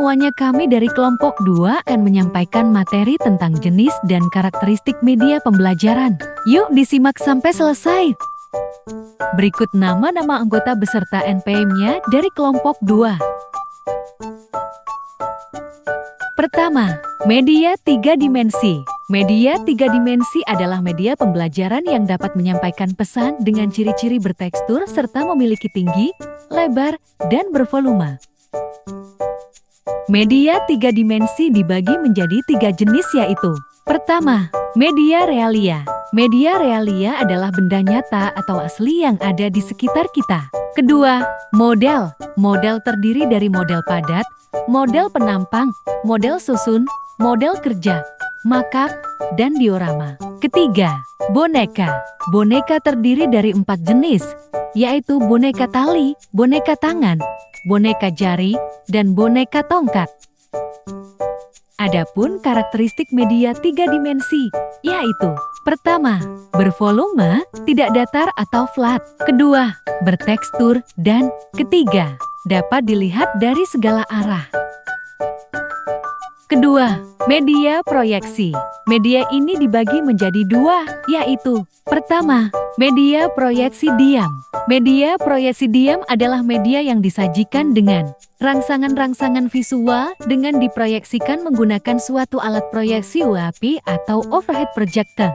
semuanya, kami dari kelompok 2 akan menyampaikan materi tentang jenis dan karakteristik media pembelajaran. Yuk disimak sampai selesai. Berikut nama-nama anggota beserta NPM-nya dari kelompok 2. Pertama, media 3 dimensi. Media 3 dimensi adalah media pembelajaran yang dapat menyampaikan pesan dengan ciri-ciri bertekstur serta memiliki tinggi, lebar, dan bervolume. Media 3 dimensi dibagi menjadi 3 jenis, yaitu: pertama, media realia. Media realia adalah benda nyata atau asli yang ada di sekitar kita. Kedua, model. Model terdiri dari model padat, model penampang, model susun, model kerja, makap, dan diorama. Ketiga, boneka. Boneka terdiri dari 4 jenis, yaitu boneka tali, boneka tangan, boneka jari, dan boneka tongkat. Adapun karakteristik media 3 dimensi, yaitu: pertama, bervolume, tidak datar atau flat. Kedua, bertekstur. Dan ketiga, dapat dilihat dari segala arah. Kedua, media proyeksi. Media ini dibagi menjadi 2, yaitu: pertama, media proyeksi diam. Media proyeksi diam adalah media yang disajikan dengan rangsangan-rangsangan visual dengan diproyeksikan menggunakan suatu alat proyeksi UAP atau overhead projector.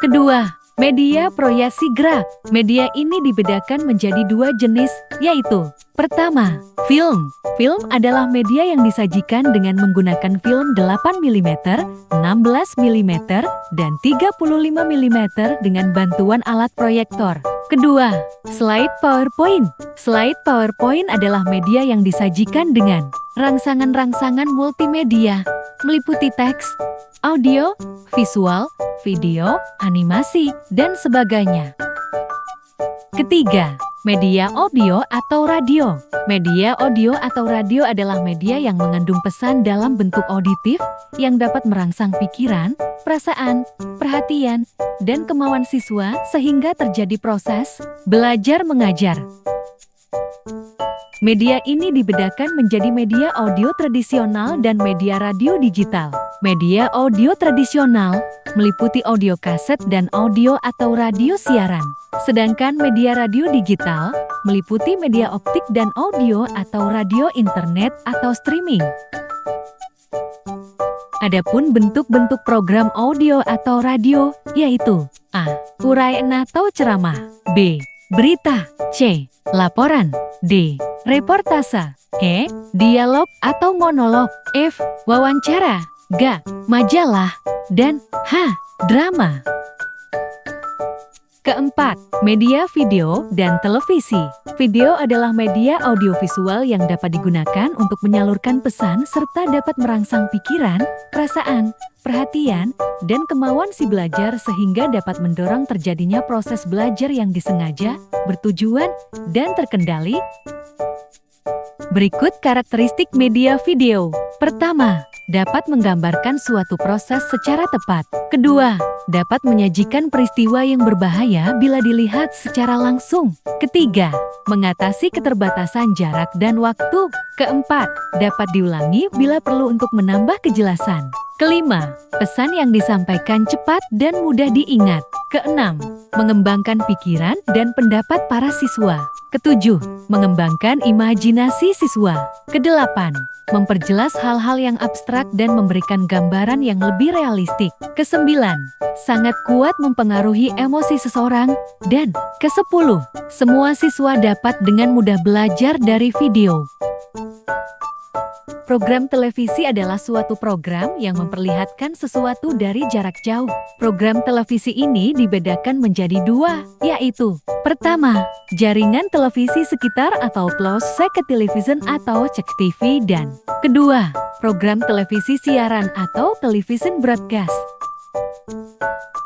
Kedua, media proyeksi gerak. Media ini dibedakan menjadi 2 jenis, yaitu: pertama, film. Film adalah media yang disajikan dengan menggunakan film 8 mm, 16 mm, dan 35 mm dengan bantuan alat proyektor. Kedua, slide PowerPoint. Slide PowerPoint adalah media yang disajikan dengan rangsangan-rangsangan multimedia, meliputi teks, audio, visual, video, animasi, dan sebagainya. Ketiga, media audio atau radio. Media audio atau radio adalah media yang mengandung pesan dalam bentuk auditif yang dapat merangsang pikiran, perasaan, perhatian, dan kemauan siswa sehingga terjadi proses belajar mengajar. Media ini dibedakan menjadi media audio tradisional dan media radio digital. Media audio tradisional meliputi audio kaset dan audio atau radio siaran. Sedangkan media radio digital meliputi media optik dan audio atau radio internet atau streaming. Adapun bentuk-bentuk program audio atau radio, yaitu: A. Uraian atau ceramah. B. Berita. C. Laporan. D. Reportase. E. Dialog atau monolog. F. Wawancara. G. Majalah. Dan H. Drama. Keempat, media video dan televisi. Video adalah media audiovisual yang dapat digunakan untuk menyalurkan pesan serta dapat merangsang pikiran, perasaan, perhatian, dan kemauan si belajar sehingga dapat mendorong terjadinya proses belajar yang disengaja, bertujuan, dan terkendali. Berikut karakteristik media video. Pertama, dapat menggambarkan suatu proses secara tepat. Kedua, dapat menyajikan peristiwa yang berbahaya bila dilihat secara langsung. Ketiga, mengatasi keterbatasan jarak dan waktu. Keempat, dapat diulangi bila perlu untuk menambah kejelasan. Kelima, pesan yang disampaikan cepat dan mudah diingat. Keenam, mengembangkan pikiran dan pendapat para siswa. Ketujuh, mengembangkan imajinasi siswa. Kedelapan, memperjelas hal-hal yang abstrak dan memberikan gambaran yang lebih realistik. Kesembilan, sangat kuat mempengaruhi emosi seseorang. Dan kesepuluh, semua siswa dapat dengan mudah belajar dari video. Program televisi adalah suatu program yang memperlihatkan sesuatu dari jarak jauh. Program televisi ini dibedakan menjadi 2, yaitu: pertama, jaringan televisi sekitar atau closed circuit television atau CCTV, dan kedua, program televisi siaran atau television broadcast.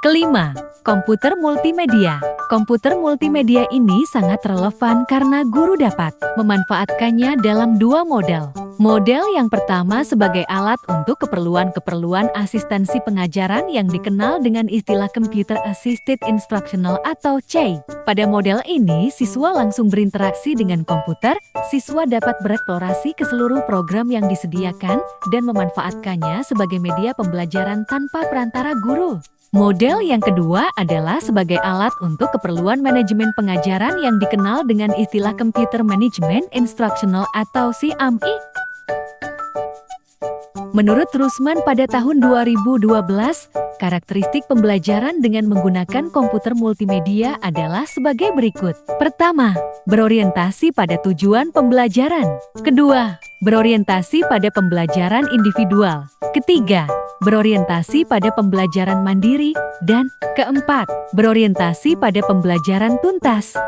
Kelima, komputer multimedia. Komputer multimedia ini sangat relevan karena guru dapat memanfaatkannya dalam 2 model. Model yang pertama sebagai alat untuk keperluan-keperluan asistensi pengajaran yang dikenal dengan istilah Computer Assisted Instructional atau CAI. Pada model ini, siswa langsung berinteraksi dengan komputer, siswa dapat bereksplorasi ke seluruh program yang disediakan dan memanfaatkannya sebagai media pembelajaran tanpa perantara guru. Model yang kedua adalah sebagai alat untuk keperluan manajemen pengajaran yang dikenal dengan istilah Computer Management Instructional atau CMI. Menurut Rusman pada tahun 2012, karakteristik pembelajaran dengan menggunakan komputer multimedia adalah sebagai berikut. Pertama, berorientasi pada tujuan pembelajaran. Kedua, berorientasi pada pembelajaran individual. Ketiga, berorientasi pada pembelajaran mandiri. Dan keempat, berorientasi pada pembelajaran tuntas.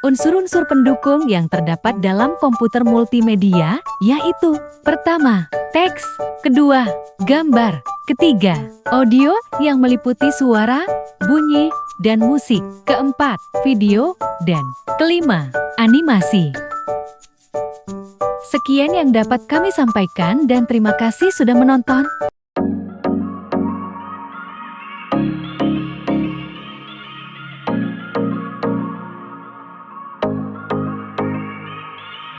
Unsur-unsur pendukung yang terdapat dalam komputer multimedia, yaitu: pertama, teks, kedua, gambar, ketiga, audio yang meliputi suara, bunyi, dan musik, keempat, video, dan kelima, animasi. Sekian yang dapat kami sampaikan dan terima kasih sudah menonton.